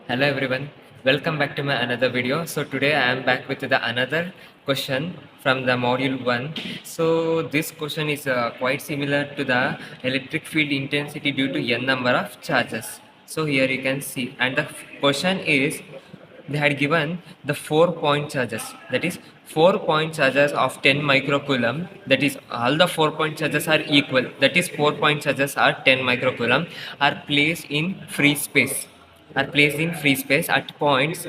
Hello everyone, welcome back to my another video. So today I am back with the another question from the module 1. So this question is quite similar to the electric field intensity due to n number of charges. So here you can see, and the question is they had given the 4-point charges, that is 4-point charges of 10 microcoulomb, that is all the 4-point charges are equal, that is 4-point charges are 10 microcoulomb, are placed in free space, at points.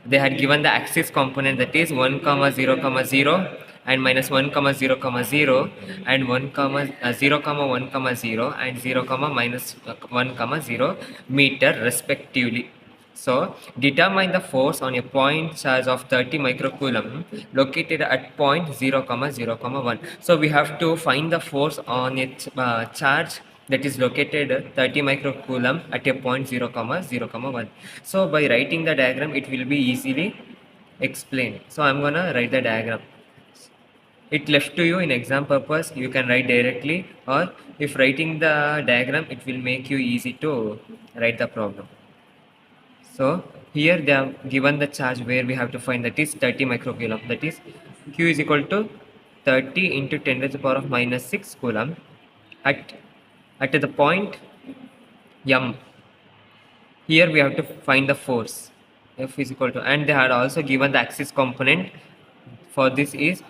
They had given the axis component, that is 1 comma 0 comma 0 and minus 1 comma 0 comma 0 and 1 comma 0 comma 1 comma 0 and 0 comma minus 1 comma 0 meter respectively. So determine the force on a point charge of 30 microcoulomb located at point 0 comma 0 comma 1. So we have to find the force on a charge that is located 30 microcoulomb at a point 0 comma 0 comma 1. So by writing the diagram it will be easily explained. So I'm gonna write the diagram. It left to you in exam purpose, you can write directly, or if writing the diagram it will make you easy to write the problem. So here they have given the charge where we have to find, that is 30 microcoulomb, that is Q is equal to 30 into 10 to the power of minus 6 coulomb at the point M. Here we have to find the force, F is equal to, and they had also given the axis component for this is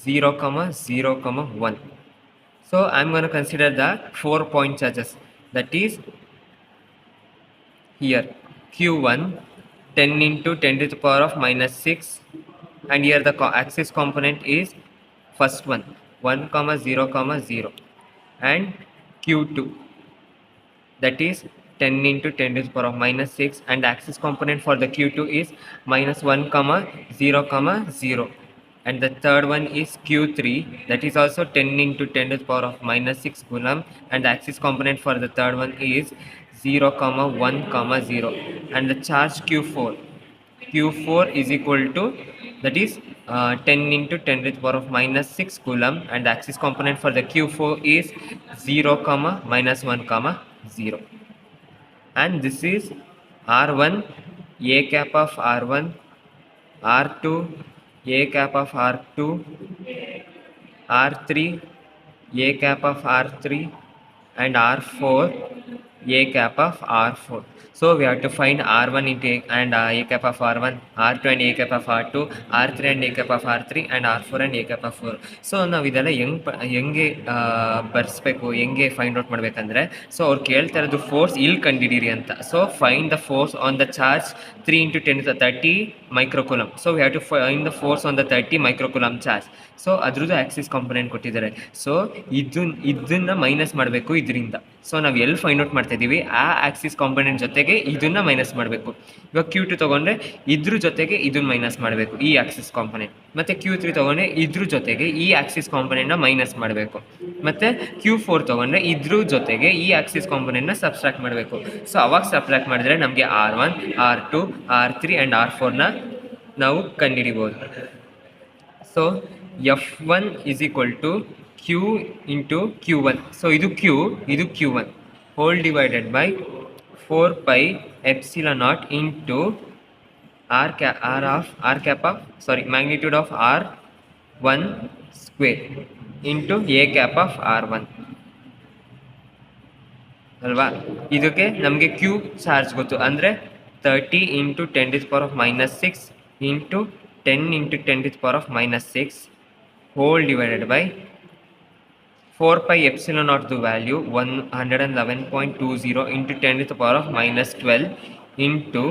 0 comma 0 comma 1. So I'm going to consider the 4-point charges, that is here Q1 10 into 10 to the power of minus 6, and here the axis component is first one 1 comma 0 comma 0, and Q2 that is 10 into 10 to the power of minus 6, and the axis component for the Q2 is minus 1 comma 0 comma 0, and the third one is Q3, that is also 10 into 10 to the power of minus 6 coulomb, and the axis component for the third one is 0 comma 1 comma 0, and the charge Q4 is equal to, that is 10 into 10 to the power of minus 6 coulomb, and the axis component for the Q4 is 0 comma minus 1 comma 0, and this is R1 a cap of R1, R2 a cap of R2, R3 a cap of R3, and R4 a cap of R4. So we have to find R1 into a cap of R1, R2 and a cap of R2, R3 and a cap of R3, and R4 and a cap of 4. So ನಾವು ಇದೆಲ್ಲ ಹೆಂಗೆ ಬರ್ಸ್ಬೇಕು, ಹೆಂಗೆ find out ಮಾಡಬೇಕಂದ್ರೆ, so ಅವ್ರು ಕೇಳ್ತಾ ಇರೋದು force ಇಲ್ಲಿ ಕಂಡಿಡೀರಿ ಅಂತ. So find the force on the charge 3 into 10 to the 30 microcoulomb. So we have to find the force on the 30 microcoulomb charge. So ಅದ್ರದ್ದು ಆಕ್ಸಿಸ್ ಕಾಂಪೊನೆಂಟ್ ಕೊಟ್ಟಿದ್ದಾರೆ. ಸೊ ಇದನ್ನ ಮೈನಸ್ ಮಾಡಬೇಕು ಇದರಿಂದ. ಸೊ ನಾವು ಎಲ್ಲಿ ಫೈಂಡ್ ಔಟ್ ಮಾಡ್ತಾ ಇದ್ದೀವಿ, ಆ ಆಕ್ಸಿಸ್ ಕಾಂಪೊನೆಂಟ್ ಜೊತೆಗೆ ಇದನ್ನ ಮೈನಸ್ ಮಾಡಬೇಕು. ಇವಾಗ Q2 ತೊಗೊಂಡ್ರೆ ಇದ್ರ ಜೊತೆಗೆ ಇದನ್ನ ಮೈನಸ್ ಮಾಡಬೇಕು, ಈ ಆಕ್ಸಿಸ್ ಕಾಂಪೊನೆಂಟ್. ಮತ್ತು Q3 ತೊಗೊಂಡ್ರೆ ಇದ್ರ ಜೊತೆಗೆ ಈ ಆಕ್ಸಿಸ್ ಕಾಂಪೊನೆಂಟ್ನ ಮೈನಸ್ ಮಾಡಬೇಕು. ಮತ್ತು Q4 ತೊಗೊಂಡ್ರೆ ಇದ್ರ ಜೊತೆಗೆ ಈ ಆಕ್ಸಿಸ್ ಕಾಂಪೊನೆಂಟ್ನ ಸಬ್ಸ್ಟ್ರಾಕ್ಟ್ ಮಾಡಬೇಕು. ಸೊ ಅವಾಗ ಸಬ್ಸ್ಟ್ರಾಕ್ಟ್ ಮಾಡಿದ್ರೆ ನಮಗೆ R1, R2, R3 ಆ್ಯಂಡ್ R4ನ ನಾವು ಕಂಡುಹಿಡಿಬೋದು. So F1 is equal to Q into Q1. So ಇದು Q1 whole divided by 4 pi epsilon naught into magnitude of R1 square into a cap of R1 ಅಲ್ವಾ. ಇದಕ್ಕೆ ನಮಗೆ Q charge ಗೊತ್ತು, ಅಂದರೆ 30 into 10 to the power of minus 6 into 10 into 10 to the power of minus 6 whole divided by 4 pi epsilon naught the value 111.20 into 10 to the power of minus 12 into,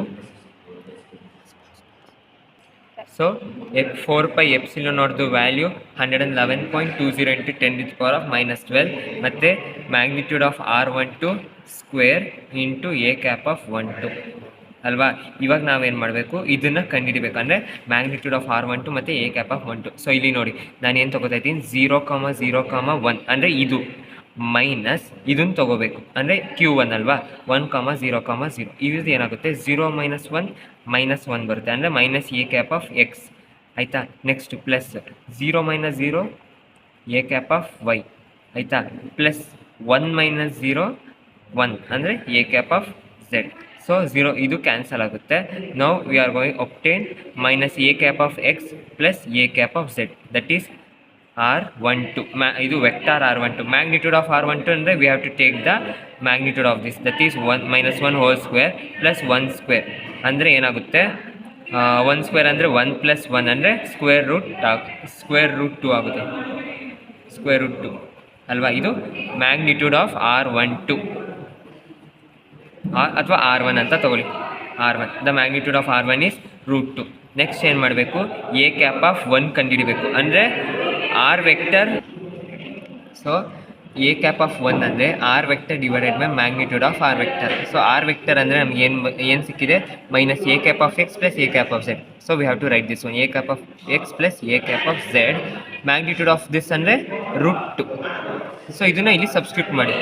so 4 pi epsilon naught the value 111.20 into 10 to the power of minus 12 ಮತ್ತೆ magnitude of R12 square into a cap of 12 ಅಲ್ವಾ. ಇವಾಗ ನಾವೇನು ಮಾಡಬೇಕು, ಇದನ್ನು ಕಂಡುಹಿಡಿಬೇಕು, ಅಂದರೆ magnitude of R12 ಮತ್ತು a cap of 12. So ಇಲ್ಲಿ ನೋಡಿ ನಾನು ಏನು ತೊಗೋತಾ ಇದ್ದೀನಿ, 0 comma 0 comma 1, ಅಂದರೆ ಇದು ಮೈನಸ್ ಇದನ್ನು ತೊಗೋಬೇಕು, ಅಂದರೆ Q1 ಅಲ್ವಾ. 1 comma 0 comma 0 ಇವ್ರದ್ದು ಏನಾಗುತ್ತೆ, 0 minus 1 minus 1 ಬರುತ್ತೆ, ಅಂದರೆ minus a cap of x ಆಯಿತಾ. Next plus 0 minus 0 a cap of y ಆಯಿತಾ, ಪ್ಲಸ್ 1 minus 0 1 ಅಂದರೆ a cap of z. So 0 ಇದು ಕ್ಯಾನ್ಸಲ್ ಆಗುತ್ತೆ. Now we are going obtain minus a cap of x plus a cap of z, that is R12. ಇದು vector R12. Magnitude of R12 ಅಂದರೆ we have to take the magnitude of this, that is 1 - 1 whole square plus 1 square ಅಂದರೆ ಏನಾಗುತ್ತೆ, 1 square ಅಂದರೆ 1 + 1 ಅಂದರೆ square root 2 ಆಗುತ್ತೆ, square root 2 ಅಲ್ವಾ. ಇದು magnitude of R12 ಅಥವಾ R1 ಅಂತ ತಗೊಳ್ಳಿ. R1, the magnitude of R1 is √2. Next ಏನು ಮಾಡಬೇಕು, ಎ ಕ್ಯಾಪ್ ಆಫ್ 1 ಕಂಡುಹಿಡಿಬೇಕು. ಅಂದರೆ R vector, so a cap of 1 ಅಂದರೆ R vector divided by magnitude of R vector. So R vector ಅಂದರೆ ನಮ್ಗೆ ಏನು ಸಿಕ್ಕಿದೆ, minus a cap of x plus a cap of z. So we have to write this one, a cap of x plus a cap of z. Magnitude of this ಅಂದರೆ √2. So ಇದನ್ನು ಇಲ್ಲಿ substitute ಮಾಡಿ.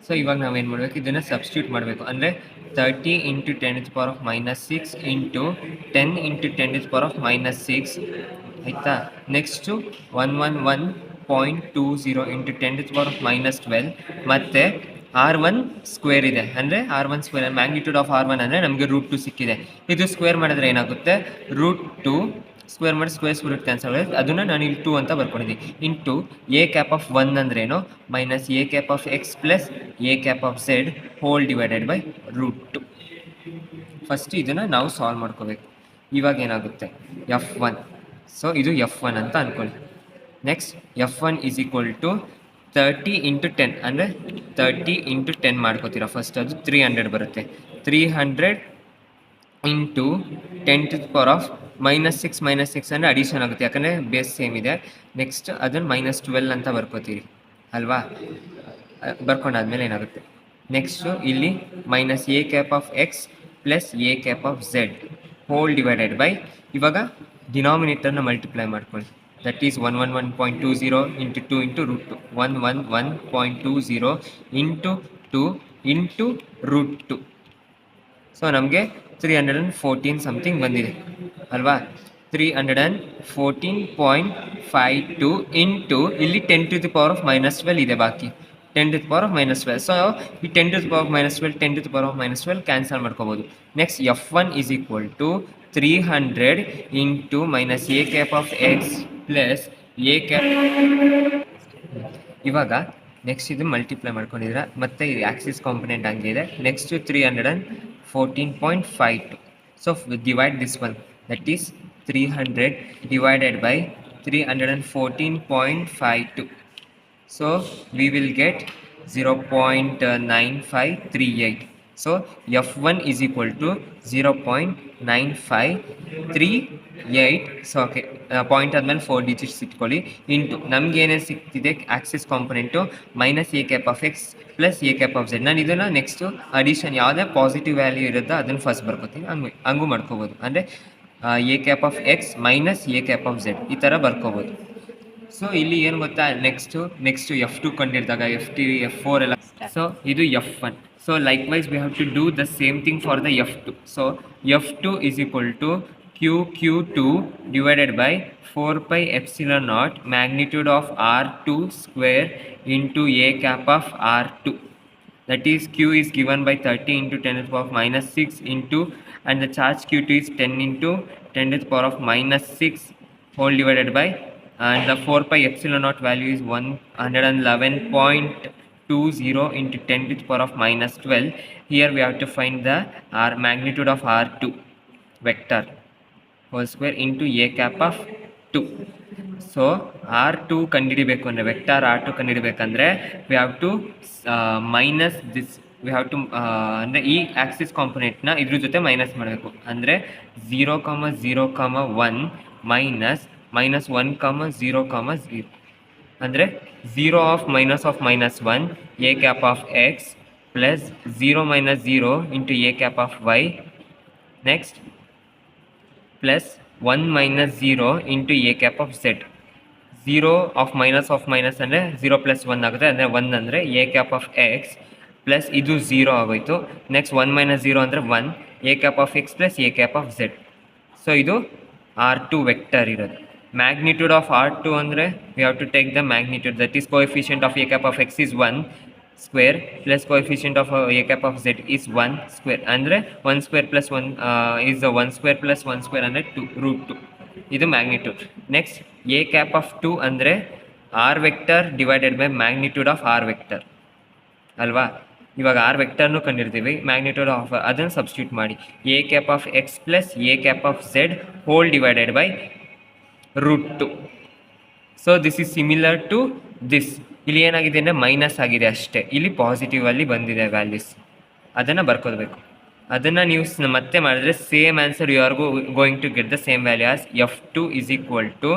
So ಇವಾಗ ನಾವೇನು ಮಾಡಬೇಕು, ಇದನ್ನು substitute ಮಾಡಬೇಕು. ಅಂದರೆ 30 × 10⁻⁻6 ಇಂಟು 10 × 10⁻⁻6 ಆಯಿತಾ. ನೆಕ್ಸ್ಟು 111.20 × 10⁻12 ಮತ್ತು R1 ಸ್ಕ್ವೇರ್ ಇದೆ. ಅಂದರೆ R1 square magnitude of R1 ಅಂದರೆ ನಮಗೆ √2 ಸಿಕ್ಕಿದೆ. ಇದು ಸ್ಕ್ವೇರ್ ಮಾಡಿದ್ರೆ ಏನಾಗುತ್ತೆ, √2 ಸ್ಕ್ವೇರ್ ಮಾಡಿ ಸ್ಕ್ವೇರ್ ರೂಟ್ ಕ್ಯಾನ್ಸಲ್ ಆಗುತ್ತೆ. ಅದನ್ನು ನಾನು ಇಲ್ಲಿ 2 ಅಂತ ಬರ್ಕೊಂಡಿದ್ದೀನಿ. ಇಂಟು ಎ ಕ್ಯಾಪ್ ಆಫ್ 1 ಅಂದ್ರೇನು, minus a cap of x plus a cap of Z hole divided by √2. First ಇದನ್ನು ನಾವು ಸಾಲ್ವ್ ಮಾಡ್ಕೋಬೇಕು. ಇವಾಗ ಏನಾಗುತ್ತೆ, F1. ಸೊ ಇದು F1 ಅಂತ ಅಂದ್ಕೊಳ್ಳಿ. Next F1 is equal to 30 × 10 ಅಂದರೆ 30 × 10 ಮಾಡ್ಕೋತೀರಾ ಫಸ್ಟ್, ಅದು 300 ಬರುತ್ತೆ. 300 ಇಂಟು 10⁻⁻6 ಅಂದರೆ ಅಡಿಷನ್ ಆಗುತ್ತೆ, ಯಾಕಂದರೆ ಬೇಸ್ ಸೇಮ್ ಇದೆ. ನೆಕ್ಸ್ಟ್ ಅದನ್ನು -12 ಅಂತ ಬರ್ಕೋತೀರಿ ಅಲ್ವಾ. ಬರ್ಕೊಂಡಾದ್ಮೇಲೆ ಏನಾಗುತ್ತೆ, ನೆಕ್ಸ್ಟು ಇಲ್ಲಿ minus a cap of x plus a cap of Z hole divided by, ಇವಾಗ ಡಿನಾಮಿನೇಟರ್ನ ಮಲ್ಟಿಪ್ಲೈ ಮಾಡ್ಕೊಳ್ಳಿ. That is 111.20 into 2 into √2, 111.20 into 2 into √2. So ನಮಗೆ 314 ಸಮಥಿಂಗ್ ಬಂದಿದೆ ಅಲ್ವಾ. 314.52 ಇಂಟು ಇಲ್ಲಿ 10⁻⁻12 ಇದೆ, ಬಾಕಿ 10⁻⁻12. ಸೊ ಈ 10⁻⁻12 10⁻⁻12 ಕ್ಯಾನ್ಸಲ್ ಮಾಡ್ಕೋಬೋದು. Next F1 is equal to 300 into minus a cap of x plus a cap. ಇವಾಗ ನೆಕ್ಸ್ಟ್ ಇದು ಮಲ್ಟಿಪ್ಲೈ ಮಾಡ್ಕೊಂಡಿದ್ದೀರ, ಮತ್ತೆ ಇದು ಆಕ್ಸಿಸ್ ಕಾಂಪೊನೆಂಟ್ ಹಂಗೆ ಇದೆ. Next 314.52. So divide this one, that is 300 divided by 314.52. So we will get 0.9538. So F1 is equal to 0.9538. So okay, point ಆದಮೇಲೆ 4 digits ಇಟ್ಕೊಳ್ಳಿ. Into ನಮ್ಗೆ ಏನೇನು ಸಿಗ್ತಿದೆ, axis component minus a cap of x plus a cap of Z. ನಾನು ಇದನ್ನು next addition ಯಾವುದೇ positive value ಇರುತ್ತೋ ಅದನ್ನು ಫಸ್ಟ್ ಬರ್ಕೋತೀನಿ, ಹಂಗೂ ಮಾಡ್ಕೋಬೋದು. ಅಂದರೆ a cap of X minus a cap of Z ಈ ಥರ ಬರ್ಕೋಬೋದು. ಸೊ ಇಲ್ಲಿ ಏನು ಗೊತ್ತಾ, ನೆಕ್ಸ್ಟು F2 ಕಂಡಿಡಿದಾಗ F3 F4 ಎಲ್ಲ. ಸೊ ಇದು F1. So likewise we have to do the same thing for the F2. So F2 is equal to QQ2 divided by 4πε0 magnitude of R2 square into a cap of R2. That is Q is given by 30 into 10⁻⁻6 into, and the charge Q2 is 10 into 10⁻⁻6 whole divided by, and the 4πε0 value is 111.20 into 10⁻⁻12. Here we have to find the magnitude of R2 vector whole square into a cap of 2. So R2 ಕಂಡುಹಿಡಿಬೇಕು ಅಂದರೆ, vector R2 ಕಂಡುಹಿಡಿಬೇಕಂದ್ರೆ we have to minus this, we have to ಅಂದರೆ ಈ Axis ಕಾಂಪೊನೆಂಟ್ನ ಇದ್ರ ಜೊತೆ minus ಮಾಡಬೇಕು. ಅಂದರೆ 0,0,1 minus -1,0,0 ಅಂದರೆ 0 of -1 a cap of x plus 0 - 0 into a cap of y. Next plus 1 - 0 into a cap of z. 0 of minus ಅಂದರೆ 0 + 1 ಆಗುತ್ತೆ, ಅಂದರೆ 1 ಅಂದರೆ a cap of x plus ಇದು 0 ಆಗೋಯಿತು. ನೆಕ್ಸ್ಟ್ 1 - 0 ಅಂದರೆ 1 a cap of x plus a cap of z. So ಇದು R2 vector ಇರೋದು. Magnitude of R2 ಅಂದರೆ we have to take the magnitude, that is coefficient of a cap of x is 1. square plus coefficient of a cap of z is 1 square ಅಂದರೆ 1 square plus 1 is 1 square plus 1 square ಅಂದರೆ 2 root 2 ಇದು magnitude. Next a cap of 2 ಅಂದರೆ r vector divided by magnitude of r vector ಅಲ್ವಾ. ಇವಾಗ r ವೆಕ್ಟರ್ನು ಕಂಡಿರ್ತೀವಿ, magnitude of ಅದನ್ನು substitute ಮಾಡಿ a cap of x plus a cap of z whole divided by root 2. So this is similar to this. ಇಲ್ಲಿ ಏನಾಗಿದೆ ಅಂದರೆ minus ಆಗಿದೆ ಅಷ್ಟೇ, ಇಲ್ಲಿ ಪಾಸಿಟಿವ್ ಅಲ್ಲಿ ಬಂದಿದೆ ವ್ಯಾಲ್ಯೂಸ್, ಅದನ್ನು ಬರ್ಕೋಬೇಕು. ಅದನ್ನು ನೀವು ಮತ್ತೆ ಮಾಡಿದ್ರೆ same answer you are going to get the same value as f2 is equal to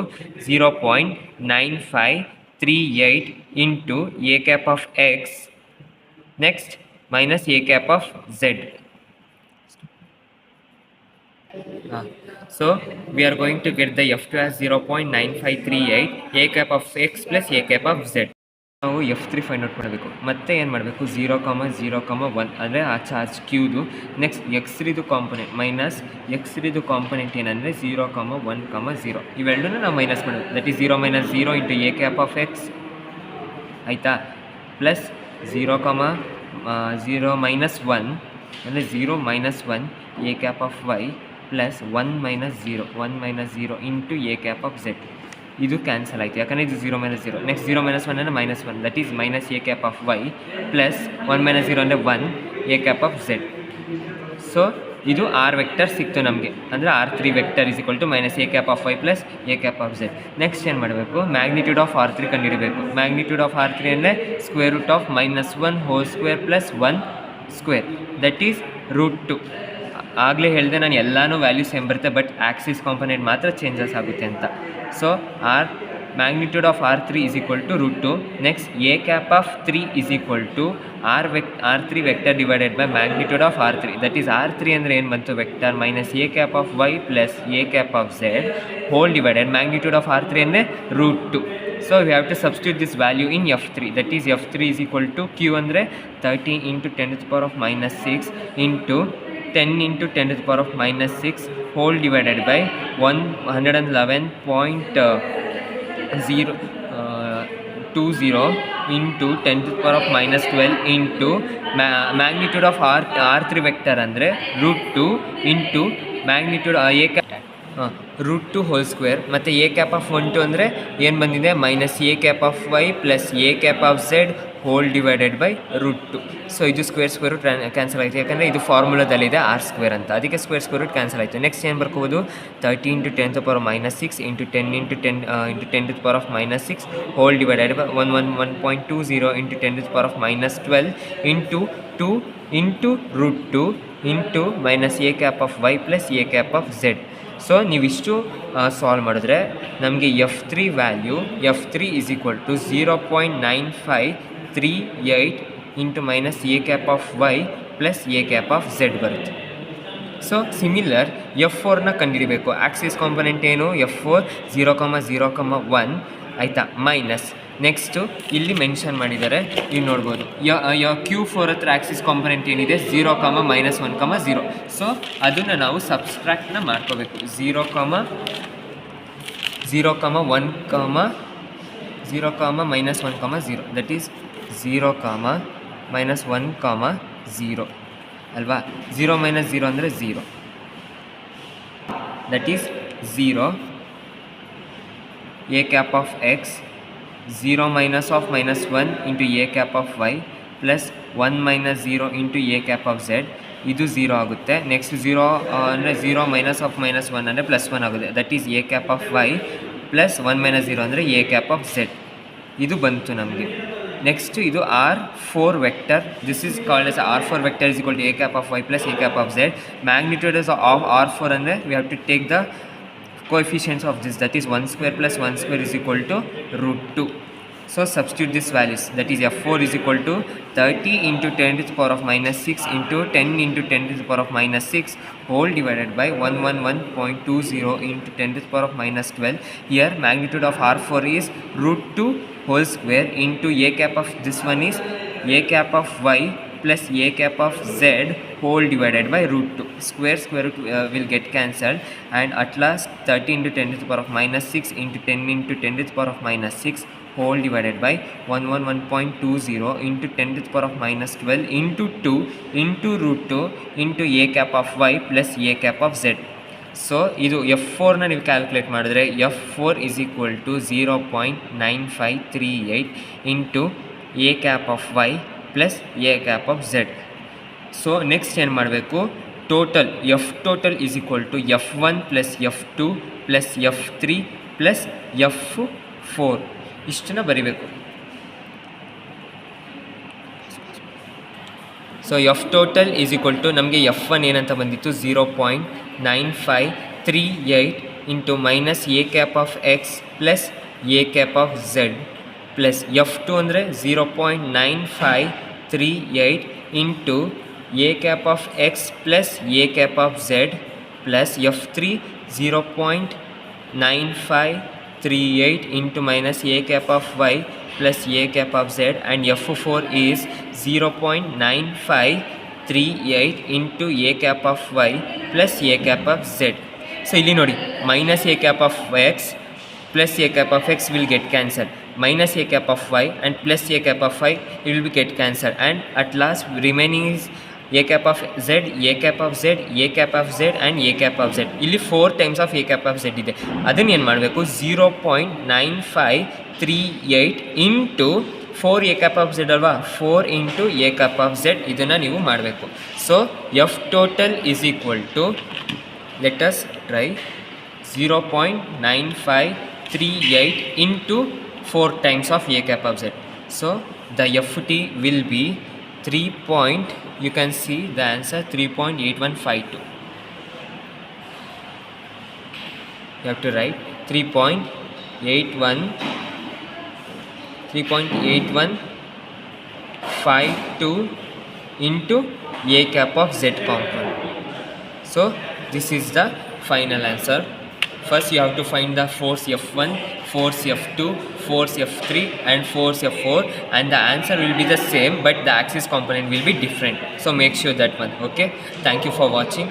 0.9538 into a cap of x next minus a cap of z. So we are going to get the f2 as 0.9538 a cap of x plus a cap of z. ನಾವು f3 find out ಮಾಡಬೇಕು. ಮತ್ತೆ ಏನು ಮಾಡಬೇಕು, 0,0,1 ಅಂದರೆ ಆ charge ಕ್ಯೂದು. Next x3ದು component minus x3ದು ಕಾಂಪೊನೆಂಟ್ ಏನಂದರೆ 0,1,0 ಇವೆರಡನ್ನೂ ನಾವು ಮೈನಸ್ ಮಾಡಬೇಕು. That is 0 - 0 into a cap of x ಆಯಿತಾ, ಪ್ಲಸ್ 0,0 - 1 ಅಂದರೆ 0 - 1 a cap of y plus 1 - 0 into a cap of z. ಇದು ಕ್ಯಾನ್ಸಲ್ ಆಯಿತು ಯಾಕಂದರೆ ಇದು 0 - 0. ನೆಕ್ಸ್ಟ್ 0 - 1 ಅಂದರೆ -1 that is minus a cap of y plus 1 - 0 ಅಂದರೆ 1 a cap of z. So ಇದು R vector ಸಿಕ್ತು ನಮಗೆ, ಅಂದರೆ r3 vector is equal to minus a cap of y plus a cap of z. Next ಏನು ಮಾಡಬೇಕು, magnitude of r3 ಕಂಡುಹಿಡಬೇಕು. Magnitude of r3 ಅಂದರೆ square root of -1 whole square plus 1 square that is root 2. ಆಗಲೇ ಹೇಳಿದೆ ನಾನು ಎಲ್ಲನೂ values same ಬರುತ್ತೆ, but axis component ಮಾತ್ರ ಚೇಂಜಸ್ ಆಗುತ್ತೆ ಅಂತ. So r magnitude of r3 is equal to root 2. ನೆಕ್ಸ್ಟ್ a cap of 3 is equal to r3 vector divided by magnitude of r3 that is r3 ಅಂದರೆ ಏನು ಬಂತು vector minus a cap of y plus a cap of z whole divided magnitude of r3 ಅಂದರೆ root 2. So we have to substitute this value in f3 that is f3 is equal to q ಅಂದರೆ 30 into 10⁻⁻6 into 10 into 10⁻⁻6 whole divided by 111.020 into 10⁻12 into magnitude of r3 vector ಅಂದರೆ root 2 into magnitude root 2 whole square ಮತ್ತು a cap of 1 2 ಅಂದರೆ ಏನು ಬಂದಿದೆ minus a cap of y plus a cap of z whole divided by root 2. So ಇದು square root cancel ಆಯಿತು ಯಾಕಂದರೆ ಇದು ಫಾರ್ಮುಲಾದಲ್ಲಿದೆ r ಸ್ಕ್ವೇರ್ ಅಂತ, ಅದಕ್ಕೆ ಸ್ಕ್ವೇರ್ ರೂಟ್ ಕ್ಯಾನ್ಸಲ್ ಆಯಿತು. ನೆಕ್ಸ್ಟ್ ಏನು ಬರ್ಕೋಬೋದು, 30 into 10⁻⁻6 into 10 into 10⁻⁻6 whole divided by 111.20 into 10⁻12 into 2 into root 2 into minus a cap of y plus a cap of z. So ನೀವಿಷ್ಟು ಸಾಲ್ವ್ ಮಾಡಿದ್ರೆ ನಮಗೆ f3 value f3 is equal to 0.9538 into minus a cap of y plus a cap of z ಬರುತ್ತೆ. So similar f4ನ ಕಂಡುಹಿಡಬೇಕು. Axis component ಏನು f4 0,0,1 ಆಯಿತಾ, minus next ಇಲ್ಲಿ mention ಮಾಡಿದ್ದಾರೆ, ನೀವು ನೋಡ್ಬೋದು Q4 ಹತ್ರ ಆಕ್ಸಿಸ್ ಕಾಂಪೊನೆಂಟ್ ಏನಿದೆ 0,-1,0. ಸೊ ಅದನ್ನು ನಾವು ಸಬ್ಸ್ಟ್ರಾಕ್ಟ್ನ ಮಾಡ್ಕೋಬೇಕು. 0,1, 0,-1,0 ದಟ್ ಈಸ್ 0,-1,0 ಅಲ್ವಾ. 0 - 0 ಅಂದರೆ 0 that is 0 a cap of x 0 minus of -1 into a cap of y plus 1 - 0 into a cap of z ಇದು 0 ಆಗುತ್ತೆ. ನೆಕ್ಸ್ಟ್ 0 ಅಂದರೆ 0 ಮೈನಸ್ ಆಫ್ -1 ಅಂದರೆ +1 ಆಗುತ್ತೆ that is a cap of y plus 1 - 0 ಅಂದರೆ a cap of z. ಇದು ಬಂತು ನಮಗೆ. Next ಇದು r4 vector, this is called as r4 vector is equal to a cap of y plus a cap of z. Magnitude of r4 ಅಂದರೆ we have to take the coefficients of this that is 1 square plus 1 square is equal to root 2. So substitute these values that is f4 is equal to 30 into 10⁻⁻6 into 10 into 10⁻⁻6 whole divided by 111.20 into 10⁻12. Here magnitude of r4 is root 2 whole square into a cap of this one is a cap of y plus a cap of z whole divided by root 2. Square root will get cancelled and at last 30 into 10⁻⁻6 into 10 into 10⁻⁻6 whole divided by 111.20 into 10 to the power of minus 12 into 2 into root 2 into a cap of y plus a cap of z. So ಇದು F4ನ ನೀವು calculate ಮಾಡಿದ್ರೆ F4 is equal to 0.9538 into a cap of y plus a cap of z. So next ಏನು ಮಾಡಬೇಕು, total F total is equal to F1 plus F2 plus F3 plus F4 ಇಷ್ಟನ್ನು ಬರಿಬೇಕು. So F total is equal to ನಮಗೆ F1 ಏನಂತ ಬಂದಿತ್ತು 0.9538 into minus a cap of x plus a cap of z plus F2 ಅಂದರೆ 0.9538 into a cap of x plus a cap of z plus F3 0.9538 into minus a cap of y plus a cap of z and F4 is 0.9538 into a cap of y plus a cap of z. So ಇಲ್ಲಿ ನೋಡಿ minus a cap of x plus a cap of x will get cancelled, minus a cap of y and plus a cap of y it will be get cancelled, and at last remaining is a cap of z, a cap of z, a cap of z and a cap of z. ಇಲ್ಲಿ 4 times of a cap of z ಇದೆ. ಅದನ್ನು ಏನು ಮಾಡಬೇಕು, 0.9538 into 4 a cap of z ಅಲ್ವಾ, 4 into a cap of z ಇದನ್ನು ನೀವು ಮಾಡಬೇಕು. So F total is equal to, let us try, 0.9538 into 4 times of a cap of z. So the FT will be 3. You can see the answer 3.8152. You have to write 3.8152 into a cap of z component. So this is the final answer. First you have to find the force F1, force F2, force F3 and force F4, and the answer will be the same but the axis component will be different. So make sure that one. Okay, thank you for watching.